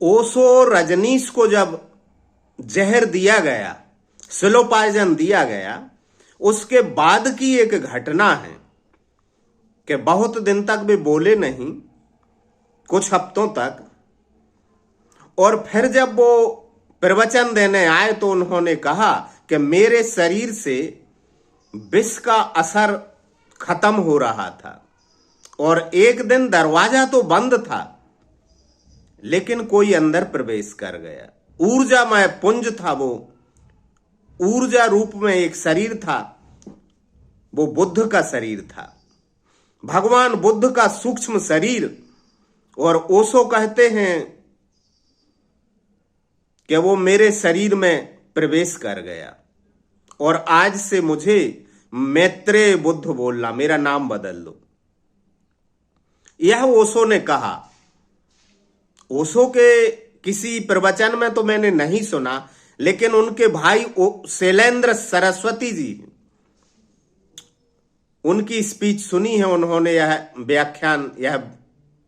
ओशो रजनीश को जब जहर दिया गया, स्लो पॉइजन दिया गया, उसके बाद की एक घटना है कि बहुत दिन तक वे बोले नहीं, कुछ हफ्तों तक। और फिर जब वो प्रवचन देने आए तो उन्होंने कहा कि मेरे शरीर से विष का असर खत्म हो रहा था और एक दिन दरवाजा तो बंद था लेकिन कोई अंदर प्रवेश कर गया। ऊर्जामय पुंज था वो, ऊर्जा रूप में एक शरीर था, वो बुद्ध का शरीर था, भगवान बुद्ध का सूक्ष्म शरीर। और ओशो कहते हैं कि वो मेरे शरीर में प्रवेश कर गया और आज से मुझे मैत्रेय बुद्ध बोलना, मेरा नाम बदल लो। यह ओशो ने कहा। ओशो के किसी प्रवचन में तो मैंने नहीं सुना, लेकिन उनके भाई शैलेंद्र सरस्वती जी, उनकी स्पीच सुनी है, उन्होंने यह व्याख्यान, यह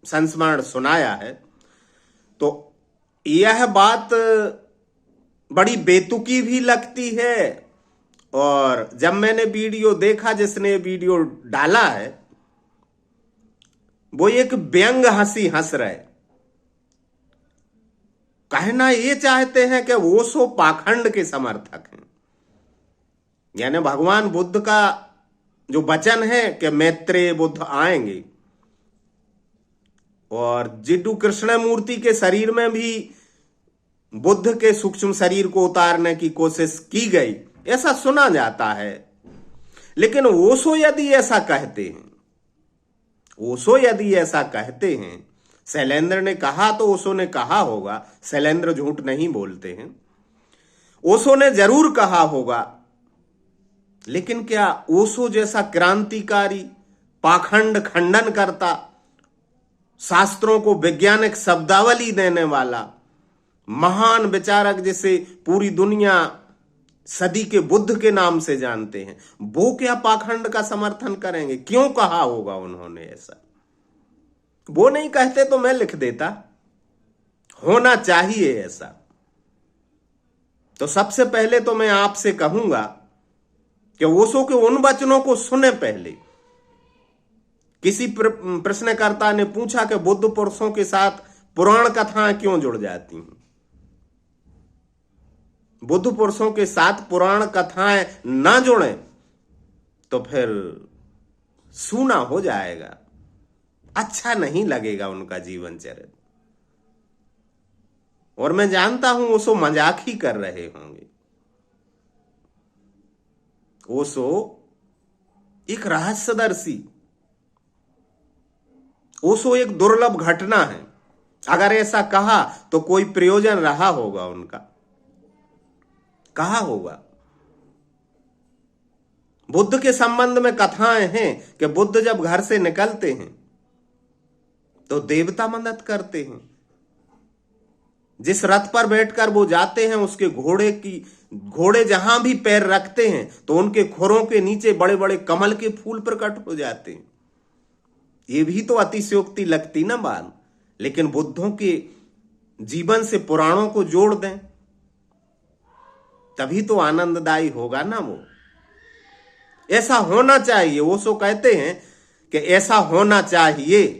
संस्मरण सुनाया है। तो यह बात बड़ी बेतुकी भी लगती है। और जब मैंने वीडियो देखा, जिसने वीडियो डाला है, वो एक व्यंग हंसी हंस रहे। कहना ये चाहते हैं कि ओशो पाखंड के समर्थक हैं। यानी भगवान बुद्ध का जो वचन है कि मैत्रेय बुद्ध आएंगे, और जिड्डू कृष्णमूर्ति के शरीर में भी बुद्ध के सूक्ष्म शरीर को उतारने की कोशिश की गई, ऐसा सुना जाता है। लेकिन ओशो यदि ऐसा कहते हैं, ओशो यदि ऐसा कहते हैं, शैलेंद्र ने कहा तो ओशो ने कहा होगा, शैलेंद्र झूठ नहीं बोलते हैं, ओशो ने जरूर कहा होगा। लेकिन क्या ओशो जैसा क्रांतिकारी, पाखंड खंडन करता, शास्त्रों को वैज्ञानिक शब्दावली देने वाला महान विचारक, जिसे पूरी दुनिया सदी के बुद्ध के नाम से जानते हैं, वो क्या पाखंड का समर्थन करेंगे? क्यों कहा होगा उन्होंने ऐसा? वो नहीं कहते तो मैं लिख देता, होना चाहिए ऐसा। तो सबसे पहले तो मैं आपसे कहूंगा कि ओशो के उन वचनों को सुने पहले। किसी प्रश्नकर्ता ने पूछा कि बुद्ध पुरुषों के साथ पुराण कथाएं क्यों जुड़ जाती हैं? बुद्ध पुरुषों के साथ पुराण कथाएं ना जुड़ें तो फिर सूना हो जाएगा, अच्छा नहीं लगेगा उनका जीवन चरित्र। और मैं जानता हूं ओशो मजाक ही कर रहे होंगे। ओशो एक रहस्यदर्शी, ओशो एक दुर्लभ घटना है। अगर ऐसा कहा तो कोई प्रयोजन रहा होगा उनका, कहा होगा। बुद्ध के संबंध में कथाएं हैं कि बुद्ध जब घर से निकलते हैं तो देवता मदद करते हैं। जिस रथ पर बैठकर वो जाते हैं, उसके घोड़े जहां भी पैर रखते हैं तो उनके खुरों के नीचे बड़े बड़े कमल के फूल प्रकट हो जाते हैं। ये भी तो अतिशयोक्ति लगती ना बात, लेकिन बुद्धों के जीवन से पुराणों को जोड़ दें तभी तो आनंददायी होगा ना। वो ऐसा होना चाहिए। ओशो कहते हैं कि ऐसा होना चाहिए।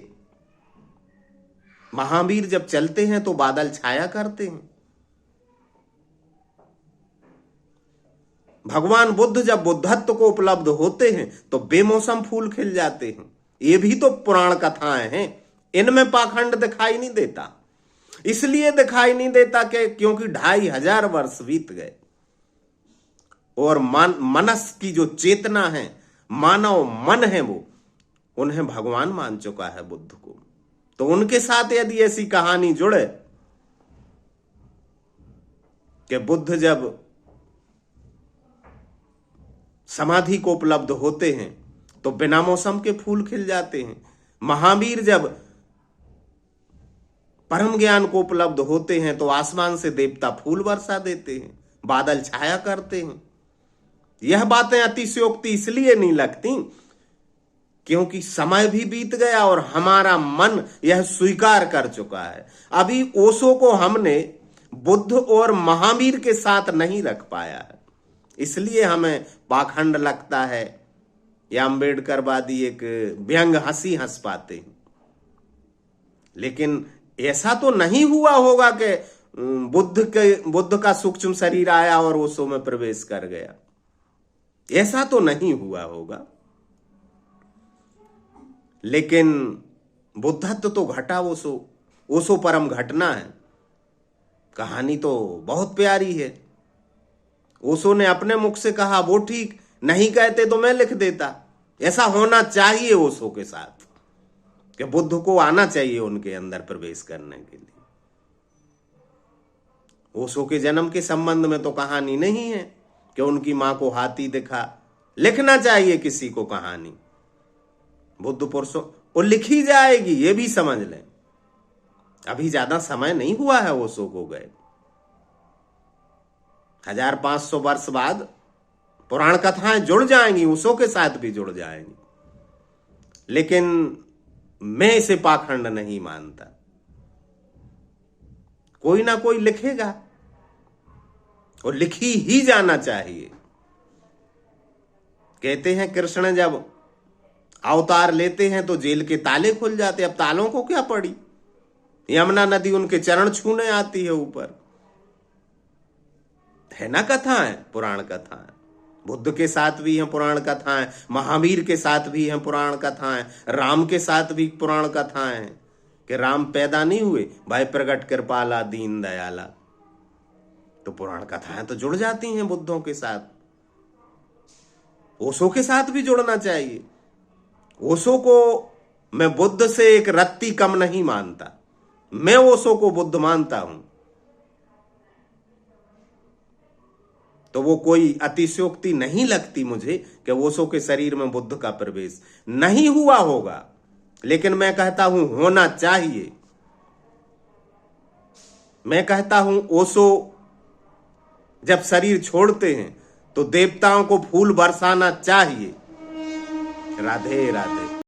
महावीर जब चलते हैं तो बादल छाया करते हैं। भगवान बुद्ध जब बुद्धत्व को उपलब्ध होते हैं तो बेमौसम फूल खिल जाते हैं। ये भी तो पुराण कथाएं हैं, इनमें पाखंड दिखाई नहीं देता। इसलिए दिखाई नहीं देता कि क्योंकि 2500 वर्ष बीत गए और मनस की जो चेतना है, मानव मन है, वो उन्हें भगवान मान चुका है बुद्ध को। तो उनके साथ यदि ऐसी कहानी जुड़े कि बुद्ध जब समाधि को उपलब्ध होते हैं तो बिना मौसम के फूल खिल जाते हैं, महावीर जब परम ज्ञान को उपलब्ध होते हैं तो आसमान से देवता फूल वर्षा देते हैं, बादल छाया करते हैं। यह बातें अतिशयोक्ति इसलिए नहीं लगती क्योंकि समय भी बीत गया और हमारा मन यह स्वीकार कर चुका है। अभी ओशो को हमने बुद्ध और महावीर के साथ नहीं रख पाया है, इसलिए हमें पाखंड लगता है या अम्बेडकरवादी एक व्यंग हंसी हंस पाते हैं। लेकिन ऐसा तो नहीं हुआ होगा कि बुद्ध का सूक्ष्म शरीर आया और ओशो में प्रवेश कर गया, ऐसा तो नहीं हुआ होगा। लेकिन बुद्धत्व तो घटा ओशो परम घटना है। कहानी तो बहुत प्यारी है। ओशो ने अपने मुख से कहा, वो ठीक नहीं कहते तो मैं लिख देता। ऐसा होना चाहिए ओशो के साथ कि बुद्ध को आना चाहिए उनके अंदर प्रवेश करने के लिए। ओशो के जन्म के संबंध में तो कहानी नहीं है कि उनकी मां को हाथी दिखा। लिखना चाहिए किसी को कहानी बुद्ध पुरुषों, वो लिखी जाएगी, ये भी समझ लें। अभी ज्यादा समय नहीं हुआ है ओशो को गए। 1500 वर्ष बाद पुराण कथाएं जुड़ जाएंगी, ओशो के साथ भी जुड़ जाएंगी। लेकिन मैं इसे पाखंड नहीं मानता। कोई ना कोई लिखेगा और लिखी ही जाना चाहिए। कहते हैं कृष्ण जब अवतार लेते हैं तो जेल के ताले खुल जाते। अब तालों को क्या पड़ी, यमुना नदी उनके चरण छूने आती है ऊपर। है ना कथाएं, पुराण कथाएं। बुद्ध के साथ भी हैं पुराण कथाएं, महावीर के साथ भी हैं पुराण कथाएं, राम के साथ भी पुराण कथाएं हैं कि राम पैदा नहीं हुए, भाई प्रगट कृपाला दीन दयाला। तो पुराण कथाएं तो जुड़ जाती हैं बुद्धों के साथ। ओशो के साथ भी जुड़ना चाहिए। ओशो को मैं बुद्ध से एक रत्ती कम नहीं मानता, मैं ओशो को बुद्ध मानता हूं। तो वो कोई अतिशयोक्ति नहीं लगती मुझे कि ओशो के शरीर में बुद्ध का प्रवेश नहीं हुआ होगा, लेकिन मैं कहता हूं होना चाहिए। मैं कहता हूं ओशो जब शरीर छोड़ते हैं तो देवताओं को फूल बरसाना चाहिए। राधे राधे।